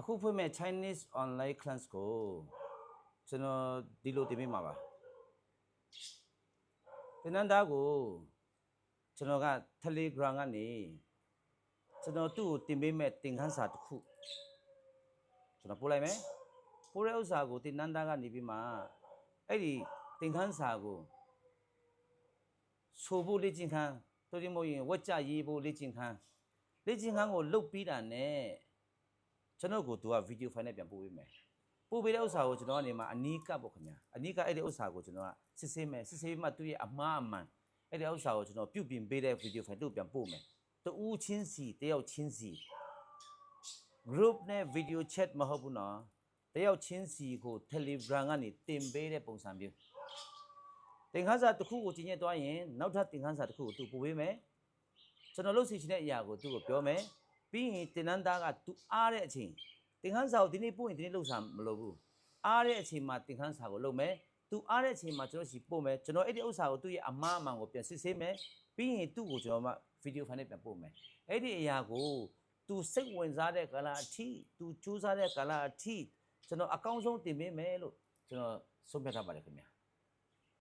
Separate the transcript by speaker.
Speaker 1: အခုဖွင့်မဲ့ Chinese online class ကိုကျွန်တော်ဒီလိုတင်ပေးမှာပါသင်တန်းသားကိုကျွန်တော်က Telegram ကနေကျွန်တော်သူ့ကိုတင်ပေးမဲ့သင်ခန်းစာတစ်ခုကျွန်တော်ပို့လိုက်မယ်ပို့တဲ့ဥစ္စာကိုသင်တန်းသားကနေပြီးမှအဲ့ဒီသင်ခန်းစာကိုဆိုဖို့လေ့ကျင့်ခန်းတို့ဒီမို့ရင်ဝက်ကြရေးဖို့လေ့ကျင့်ခန်းကိုလုတ်ပြီးတာနဲ့ကျွန်တော်ကိုသူကဗီဒီယိုဖိုင်နဲ့ပြန်ပို့ပေးမယ်ပို့ပေးတဲ့ဥစ္စာကိုကျွန်တော်ကနေမှအနီးကပ်ပေါ့ခင်ဗျာအနီးကပ်အဲ့ဒီဥစ္စာကိုကျွန်တော်ကစစ်ဆေးမယ်စစ်ဆေးမှသူ့ရဲ့အမှားအမှန်အဲ့ဒီဥစ္စာကိုကျွန်တော်ပြုတ်ပြင်ပေးတဲ့ဗီဒီယိုဖိုင်တို့ပြန်ပို့မယ်တူးချင်းစီတယောက်ချင်းစီ group နဲ့ video chat မဟုတ်ဘူးနော်တယောက်ချင်းစီကို Telegram ကနေတင်ပေးတဲ့ပုံစံမျိုးသင်ခန်းစာတစ်ခုကိုကျင့်ရသွားရင်နောက်ထပ်သင်ခန်းစာတစ်ခုကိုသူပို့ပေးမယ်ကျွန်တော်လုပ်စီချင်တဲ့အရာကိုသူ့ကိုပြောမယ်ပြီးရင်တင်နန်းသားကသူအားတဲ့အချိန်သင်ခန်းစာကိုဒီနေ့ပို့ရင်ဒီနေ့လုပ်စာမလုပ်ဘူးအားတဲ့အချိန်မှာသင်ခန်းစာကိုလုပ်မယ်သူအားတဲ့အချိန်မှာကျွန်တော်စီပို့မယ်ကျွန်တော်အဲ့ဒီဥစ္စာကိုသူ့ရဲ့အမှားအမှန်ကိုပြန်စစ်ဆေးမယ်ပြီးရင်သူ့ကိုကျွန်တော်မှဗီဒီယိုဖိုင်နဲ့ပြန်ပို့မယ်အဲ့ဒီအရာကိုသူစိတ်ဝင်စားတဲ့ကာလအထိသူကြိုးစားတဲ့ကာလအထိကျွန်တော်အကောင်းဆုံးတင်ပေးမယ်လို့ကျွန်တော်ဆုံးဖြတ်ထားပါတယ်ခင်ဗျာ